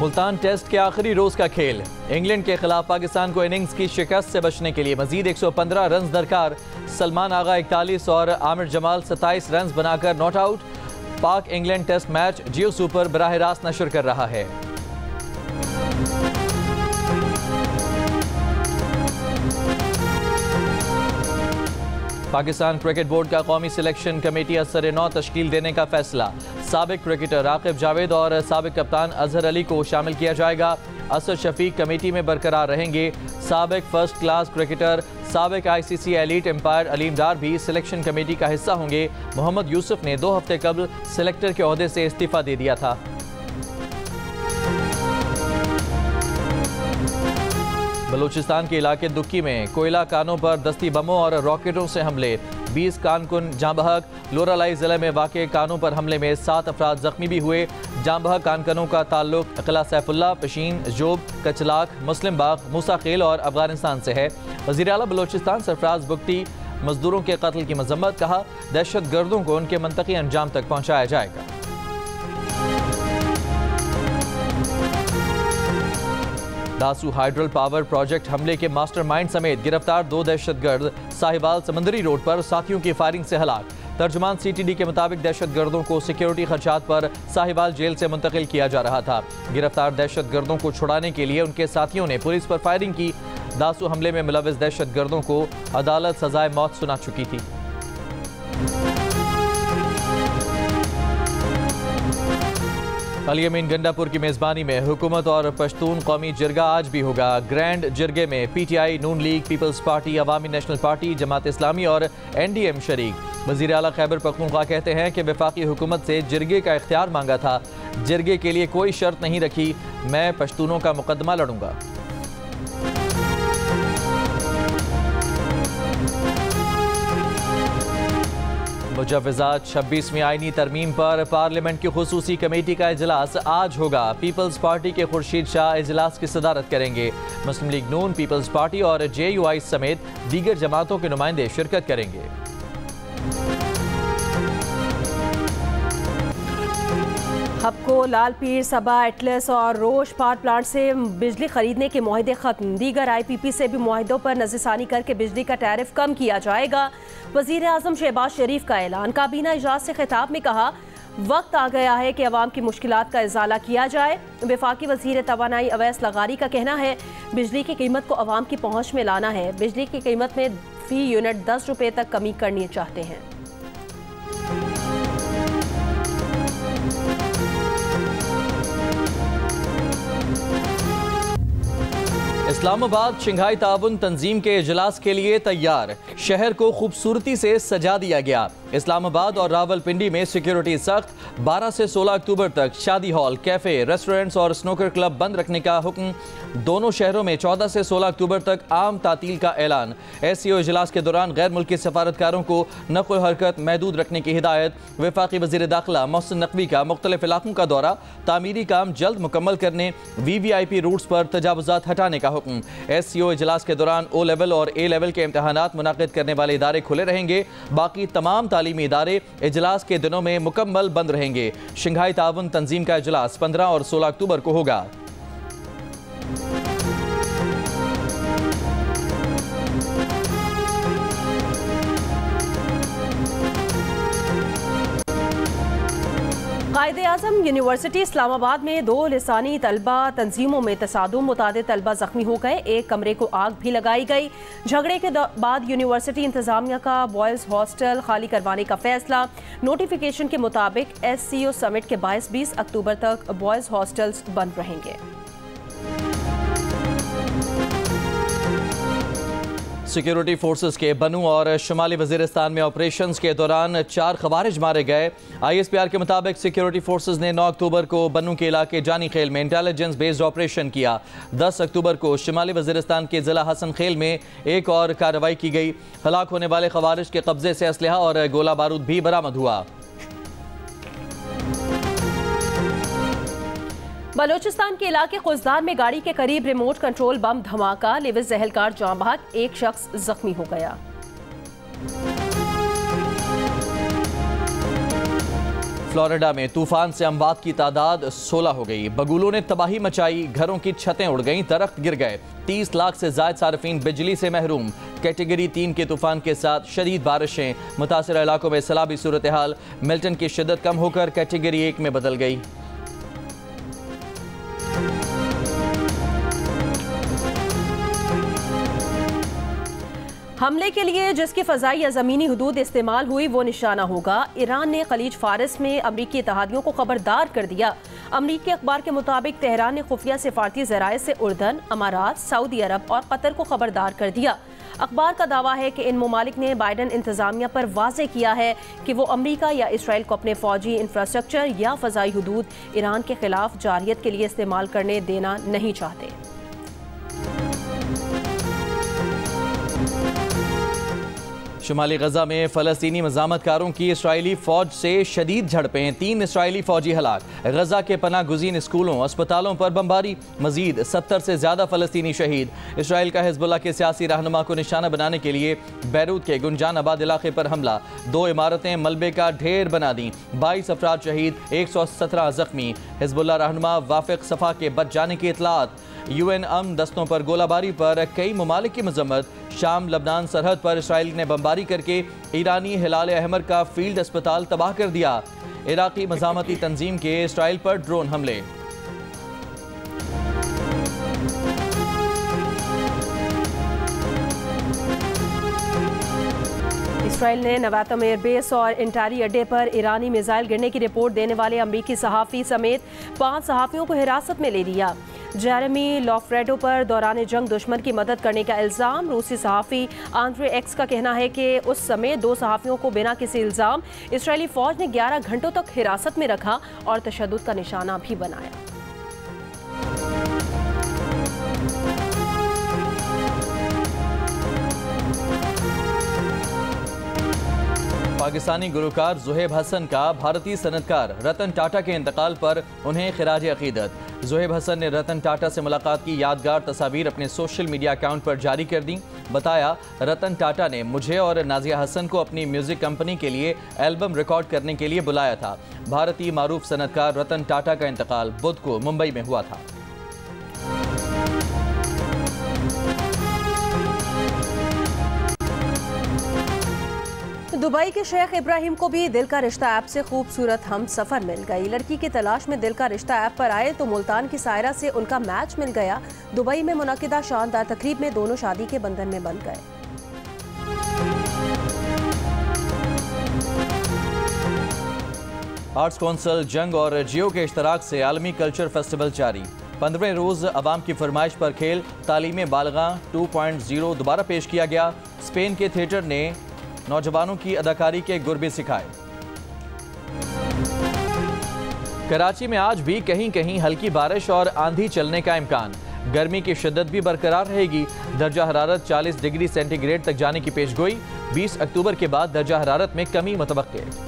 Multan test के आखिरी रोज का खेल। इंग्लैंड के खिलाफ पाकिस्तान को इनिंग्स की शिकस्त से बचने के लिए मजीद 115 रन दरकार। सलमान आगा 41 और आमिर जमाल 27 रन बनाकर नॉट आउट। पाक इंग्लैंड टेस्ट मैच जियो सुपर बराह रास्त नशर कर रहा है। पाकिस्तान क्रिकेट बोर्ड का कौमी सिलेक्शन कमेटी असर-ए-नौ तश्कील देने का फैसला। साबिक क्रिकेटर राकिब जावेद और साबिक कप्तान अजहर अली को शामिल किया जाएगा। असद शफीक कमेटी में बरकरार रहेंगे। साबिक फर्स्ट क्लास क्रिकेटर साबिक ICC एलीट एम्पायर अलीम डार भी सिलेक्शन कमेटी का हिस्सा होंगे। मोहम्मद यूसुफ ने 2 हफ्ते कबल सिलेक्टर के ओहदे से इस्तीफा दे दिया था। बलूचिस्तान के इलाके दुक्की में कोयला कानों पर दस्ती बमों और रॉकेटों से हमले। 20 कारकुन जाँ बहक। लोरालाई जिले में वाक़े कानों पर हमले में 7 अफराद जख्मी भी हुए। जाँ बहक कानकनों का ताल्लुक अकला सैफुल्ला, पशीन, जोब, कचलाक, मुस्लिम बाग, मूसा खेल और अफगानिस्तान से है। वज़ीर आला बलूचिस्तान सरफराज बुगटी मजदूरों के कत्ल की मजम्मत। कहा, दहशत गर्दों को उनके मंतकी अंजाम तक पहुँचाया जाएगा। दासू हाइड्रल पावर प्रोजेक्ट हमले के मास्टरमाइंड समेत गिरफ्तार 2 दहशतगर्द साहिवाल समंदरी रोड पर साथियों की फायरिंग से हलाक। तर्जुमान CTD के मुताबिक दहशतगर्दों को सिक्योरिटी खर्चात पर साहिवाल जेल से मुंतकिल किया जा रहा था। गिरफ्तार दहशतगर्दों को छुड़ाने के लिए उनके साथियों ने पुलिस पर फायरिंग की। दासू हमले में मुलविस दहशतगर्दों को अदालत सजाए मौत सुना चुकी थी। अली अमीन गंडापुर की मेज़बानी में हुकूमत और पश्तून कौमी जिरगा आज भी होगा। ग्रैंड जिरगे में PTI, नून लीग, पीपल्स पार्टी, अवामी नेशनल पार्टी, जमात इस्लामी और NDM शरीक। वज़ीर आला खैबर पख्तूनख्वा कहते हैं कि वफाकी हुकूमत से जिरगे का इख्तियार मांगा था। जिरगे के लिए कोई शर्त नहीं रखी। मैं पश्तूनों का मुकदमा लड़ूंगा। मुजव्वज़ात 26वीं आईनी तरमीम पर पार्लियामेंट की खुसूसी कमेटी का इजलास आज होगा। पीपल्स पार्टी के खुर्शीद शाह इजलास की सदारत करेंगे। मुस्लिम लीग नून, पीपल्स पार्टी और JUI समेत दीगर जमातों के नुमाइंदे शिरकत करेंगे। हबको, लाल पीर, सबा, एटलस और रोश पावर प्लांट से बिजली खरीदने के मुआहदे खत्म। दीगर IPP से भी मुआहदों पर नज़रसानी करके बिजली का टैरिफ कम किया जाएगा। वज़ीर आज़म शहबाज शरीफ का ऐलान। काबीना इजलास से खिताब में कहा, वक्त आ गया है कि अवाम की मुश्किलात का इजाला किया जाए। वफाकी वज़ीर तवानाई अवैस लगारी का कहना है, बिजली की कीमत को अवाम की पहुँच में लाना है। बिजली की कीमत में फी यूनिट 10 रुपये तक कमी करनी चाहते हैं। इस्लामाबाद शंघाई ताउन तंजीम के इजलास के लिए तैयार। शहर को खूबसूरती से सजा दिया गया। इस्लामाबाद और रावलपिंडी में सिक्योरिटी सख्त। 12 से 16 अक्टूबर तक शादी हॉल, कैफे, रेस्टोरेंट्स और स्नूकर क्लब बंद रखने का हुक्म। दोनों शहरों में 14 से 16 अक्टूबर तक आम तातील का ऐलान। SCO इजलास के दौरान गैर मुल्की सफारतकारों को नक़्ल हरकत महदूद रखने की हिदायत। वफाकी वज़ीर दाखिला मोहसिन नकवी का मुख्तलिफ इलाकों का दौरा। तामीरी काम जल्द मुकम्मल करने, VVIP रूट्स पर तजावुज़ात हटाने का हुक्म। SCO इजलास के दौरान O लेवल और A लेवल के इम्तहानात मुनाकिद करने वाले इदारे खुले रहेंगे। बाकी तमाम तालीमी इदारे इजलास के दिनों में मुकम्मल बंद रहेंगे। शंघाई ताउन तंजीम का इजलास 15 और 16 अक्टूबर को होगा। कायद-ए-आज़म यूनिवर्सिटी इस्लामाबाद में 2 लिसानी तलबा तंजीमों में तसादुम, मुतादिद तलबा जख्मी हो गए। एक कमरे को आग भी लगाई गई। झगड़े के बाद यूनिवर्सिटी इंतजामिया का बॉयज़ हॉस्टल खाली करवाने का फैसला। नोटिफिकेशन के मुताबिक SCO समिट के 22-20 अक्टूबर तक बॉयज़ हॉस्टल्स बंद रहेंगे। सिक्योरिटी फोर्सेस के बनू और शुमाली वजीरिस्तान में ऑपरेशंस के दौरान 4 खवारिज मारे गए। ISPR के मुताबिक सिक्योरिटी फोर्सेस ने 9 अक्टूबर को बनू के इलाके जानी खेल में इंटेलिजेंस बेस्ड ऑपरेशन किया। 10 अक्टूबर को शुमाली वजीरिस्तान के जिला हसन खेल में एक और कार्रवाई की गई। हलाक होने वाले खवारिज के कब्जे से असलहा और गोला बारूद भी बरामद हुआ। बलूचिस्तान के इलाके खुजदार में गाड़ी के करीब रिमोट कंट्रोल बम धमाका। लिविस जहलकार जाँ बहक, एक शख्स जख्मी हो गया। फ्लोरिडा में तूफान से अमवात की तादाद 16 हो गई। बगुलों ने तबाही मचाई, घरों की छतें उड़ गईं, दरख्त गिर गए। 30 लाख से ज्यादा सार्फिन बिजली से महरूम। कैटेगरी 3 के तूफान के साथ शदीद बारिशें। मुतासर इलाकों में सैलाबी सूरत हाल। मिल्टन की शिद्दत कम होकर कैटेगरी 1 में बदल गई। हमले के लिए जिसकी फ़ज़ाई या ज़मीनी हुदूद इस्तेमाल हुई वो निशाना होगा। ईरान ने खलीज फारिस में अमरीकी इत्तेहादियों को खबरदार कर दिया। अमरीकी अखबार के मुताबिक तेहरान ने खुफिया सिफारती ज़राए से उर्दन, अमारात, सऊदी अरब और कतर को खबरदार कर दिया। अखबार का दावा है कि इन ममालिक ने बाइडन इंतज़ामिया पर वाज़े किया है कि वो अमरीका या इसराइल को अपने फ़ौजी इंफ्रास्ट्रक्चर या फ़ज़ाई हुदूद ईरान के खिलाफ जारियत के लिए इस्तेमाल करने देना नहीं चाहते। शुमाली गजा में फ़लस्तीनी मज़ामतकारों की इसराइली फ़ौज से शदीद झड़पें। 3 इसराइली फ़ौजी हलाक। गजा के पनाह गुज़ीन स्कूलों अस्पतालों पर बमबारी। मज़ीद 70 से ज़्यादा फ़लस्तीनी शहीद। इसराइल का हिज़्बुल्लाह के सियासी रहनुमा को निशाना बनाने के लिए बैरूत के गुंजान आबाद इलाके पर हमला। 2 इमारतें मलबे का ढेर बना दी। 22 अफराद शहीद, 117 ज़ख्मी। हिज़्बुल्लाह रहनुमा वाफ़िक सफ़ा के बच जाने की इतलात। UN अमन दस्तों पर गोलाबारी पर कई ममालिक की मजम्मत। शाम लबनान सरहद पर इसराइल ने बमबारी करके ईरानी हिलाल अहमर का फील्ड अस्पताल तबाह कर दिया। इराकी मज़ामती तंजीम के इसराइल पर ड्रोन हमले। इसराइल ने नवातम एयरबेस और इंटारी अड्डे पर ईरानी मिसाइल गिरने की रिपोर्ट देने वाले अमरीकी सहाफ़ी समेत 5 सहाफ़ियों को हिरासत में ले लिया। जेरेमी लॉफ्रेडो पर दौरान जंग दुश्मन की मदद करने का इल्ज़ाम। रूसी सहाफ़ी आंद्रे एक्स का कहना है कि उस समय 2 सहाफ़ियों को बिना किसी इल्ज़ाम इसराइली फ़ौज ने 11 घंटों तक हिरासत में रखा और तशद्दुद का निशाना भी बनाया। पाकिस्तानी गुलकार ज़ुहैब हसन का भारतीय सनतकार रतन टाटा के इंतकाल पर उन्हें खिराज अकीदत। ज़ुहैब हसन ने रतन टाटा से मुलाकात की यादगार तस्वीर अपने सोशल मीडिया अकाउंट पर जारी कर दी। बताया, रतन टाटा ने मुझे और नाजिया हसन को अपनी म्यूज़िक कंपनी के लिए एल्बम रिकॉर्ड करने के लिए बुलाया था। भारतीय मारूफ सनतकार रतन टाटा का इंतकाल बुध को मुंबई में हुआ था। दुबई के शेख इब्राहिम को भी दिल का रिश्ता ऐप से खूबसूरत हम सफ़र मिल गई। लड़की की तलाश में दिल का रिश्ता ऐप पर आए तो मुल्तान की सायरा से उनका मैच मिल गया। दुबई में मुनक्किदा शानदार तकरीब में दोनों शादी के बंधन में बंध गए। आर्ट्स कौंसिल जंग और जियो के इश्तराक से आलमी कल्चर फेस्टिवल जारी। 15वें रोज़ अवाम की फरमाइश पर खेल तालीम बालगा 2.0 दोबारा पेश किया गया। स्पेन के थिएटर ने नौजवानों की अदाकारी के गुर भी सिखाए। कराची में आज भी कहीं कहीं हल्की बारिश और आंधी चलने का इम्कान। गर्मी की शिद्दत भी बरकरार रहेगी। दर्जा हरारत 40 डिग्री सेंटीग्रेड तक जाने की पेशगोई। 20 अक्टूबर के बाद दर्जा हरारत में कमी मुतवक्के।